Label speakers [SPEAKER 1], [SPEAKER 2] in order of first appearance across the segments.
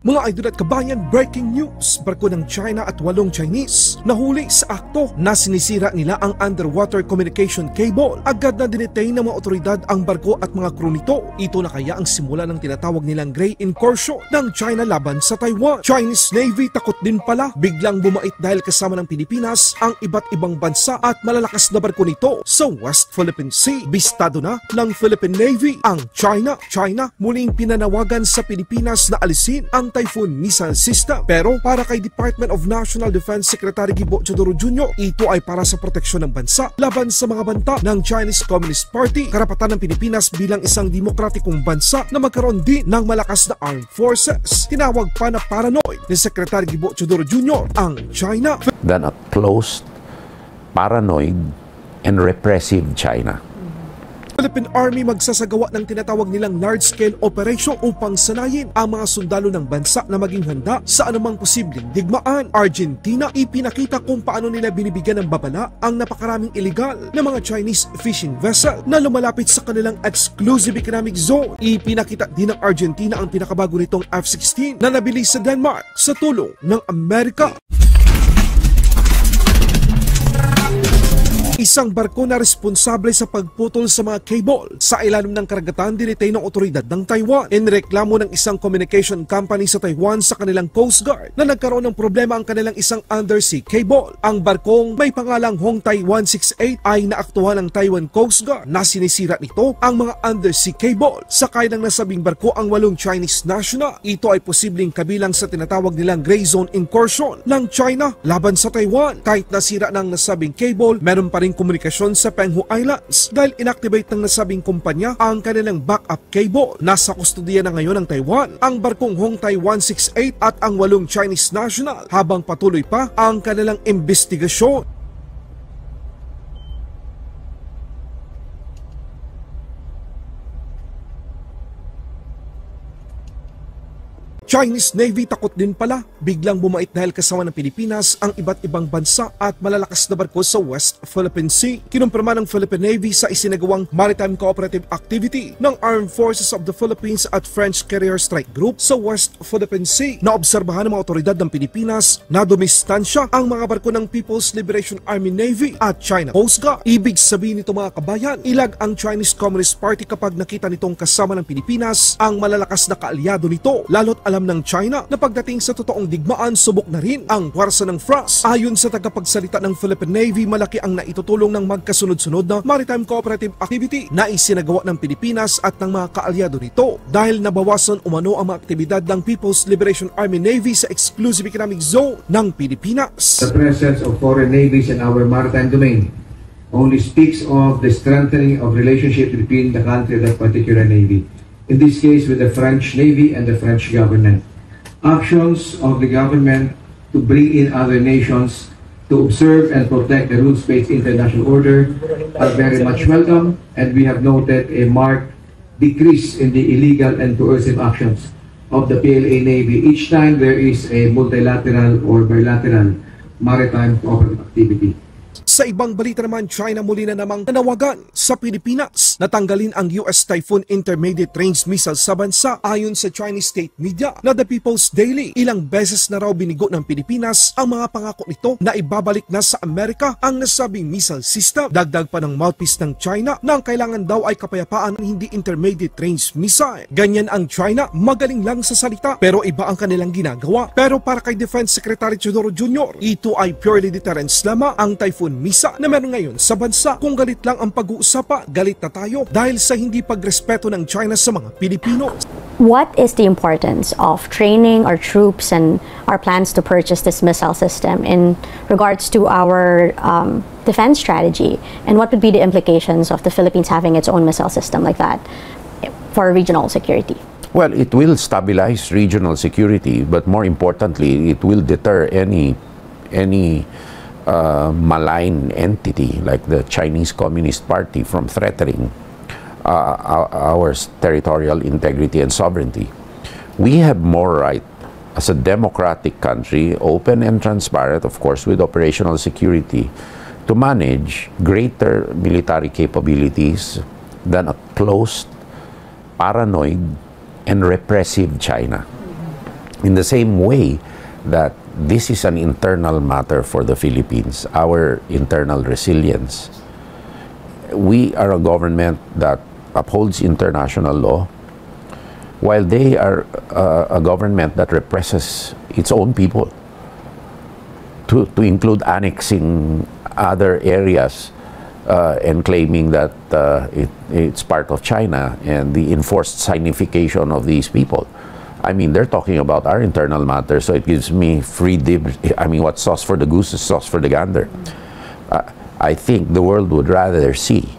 [SPEAKER 1] Mga idol at kabayan, breaking news! Barko ng China at 8 Chinese nahuli sa akto na sinisira nila ang underwater communication cable. Agad na dinetain ng mga otoridad ang barko at mga crew nito. Ito na kaya ang simula ng tinatawag nilang Great Incursion ng China laban sa Taiwan. Chinese Navy takot din pala, biglang bumait dahil kasama ng Pilipinas ang iba't ibang bansa at malalakas na barko nito sa West Philippine Sea. Bistado na ng Philippine Navy ang China muling pinanawagan sa Pilipinas na alisin ang Typhoon missile system. Pero para kay Department of National Defense Secretary Gibo Teodoro Jr., ito ay para sa proteksyon ng bansa laban sa mga banta ng Chinese Communist Party. Karapatan ng Pilipinas bilang isang demokratikong bansa na magkaroon din ng malakas na armed forces. Tinawag pa na paranoid ni Secretary Gibo Teodoro Jr. ang China
[SPEAKER 2] than a closed, paranoid, and repressive China.
[SPEAKER 1] Philippine Army magsasagawa ng tinatawag nilang large-scale operation upang sanayin ang mga sundalo ng bansa na maging handa sa anumang posibleng digmaan. Argentina, ipinakita kung paano nila binibigyan ng babala ang napakaraming illegal na mga Chinese fishing vessel na lumalapit sa kanilang exclusive economic zone. Ipinakita din ng Argentina ang pinakabago nitong F-16 na nabili sa Denmark sa tulong ng Amerika. Isang barko na responsable sa pagputol sa mga cable sa ilalim ng karagatan dinitay ng otoridad ng Taiwan. Inreklamo ng isang communication company sa Taiwan sa kanilang Coast Guard na nagkaroon ng problema ang kanilang isang undersea cable. Ang barkong may pangalang Hongtai 168 ay naaktuhan ng Taiwan Coast Guard na sinisira nito ang mga undersea cable. Sakay ng nasabing barko ang 8 Chinese national. Ito ay posibleng kabilang sa tinatawag nilang Gray Zone Incursion ng China laban sa Taiwan. Kahit nasira ng nasabing cable, meron pa rin komunikasyon sa Penghu Islands dahil inactivate ng nasabing kumpanya ang kanilang backup cable. Nasa kustodiya na ngayon ng Taiwan ang barkong Hongtai 168 at ang 8 Chinese national habang patuloy pa ang kanilang investigasyon. Chinese Navy takot din pala, biglang bumait dahil kasama ng Pilipinas ang iba't ibang bansa at malalakas na barko sa West Philippine Sea. Kinumpirma ng Philippine Navy sa isinagawang Maritime Cooperative Activity ng Armed Forces of the Philippines at French Carrier Strike Group sa West Philippine Sea. Naobserbahan ng mga otoridad ng Pilipinas na dumistansya ang mga barko ng People's Liberation Army Navy at China Coast Guard. Ibig sabihin nito mga kabayan, ilag ang Chinese Communist Party kapag nakita nitong kasama ng Pilipinas ang malalakas na kaalyado nito, lalo't alam ng China na pagdating sa totoong digmaan, subok na rin ang puwersa ng France. Ayon sa tagapagsalita ng Philippine Navy, malaki ang naitutulong ng magkasunod-sunod na Maritime Cooperative Activity na isinagawa ng Pilipinas at ng mga kaalyado nito dahil nabawasan umano ang mga aktibidad ng People's Liberation Army Navy sa exclusive economic zone ng Pilipinas.
[SPEAKER 3] The presence of foreign navies in our maritime domain only speaks of the strengthening of relationship between the country and that particular navy. In this case with the French Navy and the French government. Actions of the government to bring in other nations to observe and protect the rules-based international order are very much welcome, and we have noted a marked decrease in the illegal and coercive actions of the PLA Navy each time there is a multilateral or bilateral maritime cooperative activity.
[SPEAKER 1] Sa ibang balita naman, China muli na namang nanawagan sa Pilipinas na tanggalin ang US Typhoon Intermediate Range Missile sa bansa. Ayon sa Chinese state media na The People's Daily, ilang beses na raw binigo ng Pilipinas ang mga pangako nito na ibabalik na sa Amerika ang nasabing missile system. Dagdag pa ng mouthpiece ng China na ang kailangan daw ay kapayapaan, hindi intermediate range missile. Ganyan ang China, magaling lang sa salita pero iba ang kanilang ginagawa. Pero para kay Defense Secretary Teodoro Jr., ito ay purely deterrence lamang. Ang Typhoon misa na meron ngayon sa bansa. Kung galit lang ang pag-uusapan, galit na tayo dahil sa hindi pagrespeto ng China sa mga Pilipino.
[SPEAKER 4] What is the importance of training our troops and our plans to purchase this missile system in regards to our defense strategy? And what would be the implications of the Philippines having its own missile system like that for regional security?
[SPEAKER 2] Well, it will stabilize regional security, but more importantly, it will deter any malign entity like the Chinese Communist Party from threatening our territorial integrity and sovereignty. We have more right as a democratic country, open and transparent, of course, with operational security, to manage greater military capabilities than a closed, paranoid, and repressive China. In the same way that this is an internal matter for the Philippines, our internal resilience. We are a government that upholds international law, while they are a government that represses its own people, to include annexing other areas and claiming that it's part of China and the enforced signification of these people. I mean, they're talking about our internal matters, so it gives me free I mean, what's sauce for the goose is sauce for the gander. I think the world would rather see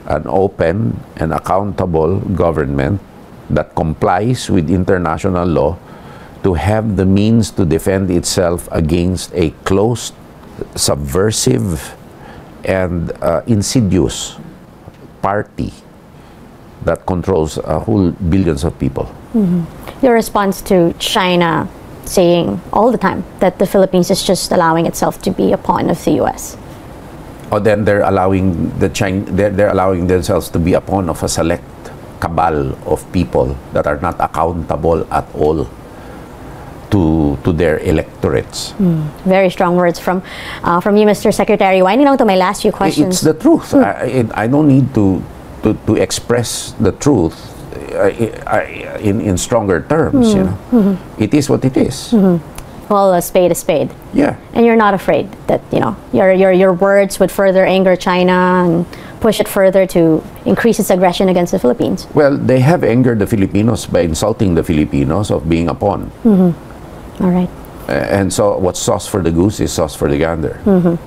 [SPEAKER 2] an open and accountable government that complies with international law to have the means to defend itself against a closed, subversive, and insidious party that controls whole billions of people.
[SPEAKER 4] Your response to China saying all the time that the Philippines is just allowing itself to be a pawn of the U.S.
[SPEAKER 2] Or then they're allowing they're allowing themselves to be a pawn of a select cabal of people that are not accountable at all to their electorates.
[SPEAKER 4] Very strong words from you, Mr. Secretary. Winding down to my last few questions.
[SPEAKER 2] It's the truth. I don't need to express the truth in stronger terms. You know, it is what it is.
[SPEAKER 4] Well, a spade is spade.
[SPEAKER 2] Yeah.
[SPEAKER 4] And you're not afraid that, you know, your words would further anger China and push it further to increase its aggression against the Philippines?
[SPEAKER 2] Well, they have angered the Filipinos by insulting the Filipinos of being a pawn.
[SPEAKER 4] All right.
[SPEAKER 2] And so, what's sauce for the goose is sauce for the gander.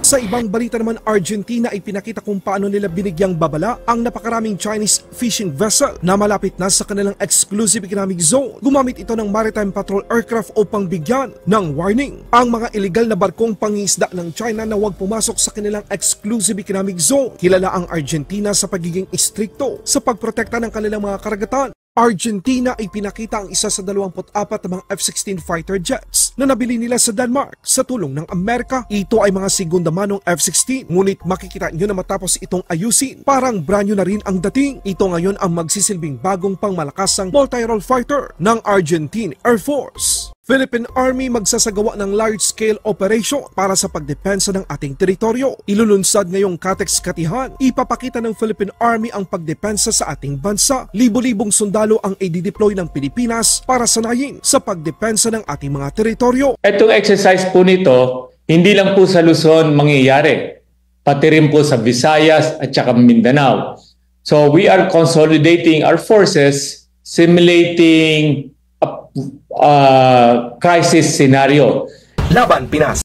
[SPEAKER 1] Sa ibang balita naman, Argentina ay pinakita kung paano nila binigyang babala ang napakaraming Chinese fishing vessel na malapit na sa kanilang exclusive economic zone. Gumamit ito ng maritime patrol aircraft upang bigyan ng warning ang mga illegal na barkong pangingisda ng China na huwag pumasok sa kanilang exclusive economic zone. Kilala ang Argentina sa pagiging istrikto sa pagprotekta ng kanilang mga karagatan. Argentina ay pinakita ang isa sa 24 na mga F-16 fighter jets na nabili nila sa Denmark sa tulong ng Amerika. Ito ay mga segunda manong F-16, ngunit makikita nyo na matapos itong ayusin, parang brand new na rin ang dating. Ito ngayon ang magsisilbing bagong pangmalakasang multi-role fighter ng Argentine Air Force. Philippine Army magsasagawa ng large-scale operation para sa pagdepensa ng ating teritoryo. Ilulunsad ngayong Katex-Katihan, ipapakita ng Philippine Army ang pagdepensa sa ating bansa. Libo-libong sundalo ang i-deploy ng Pilipinas para sanayin sa pagdepensa ng ating mga teritoryo.
[SPEAKER 5] Itong exercise po nito, hindi lang po sa Luzon mangyayari, pati rin po sa Visayas at saka Mindanao. So we are consolidating our forces, simulating crisis scenario.
[SPEAKER 1] Laban Pinas.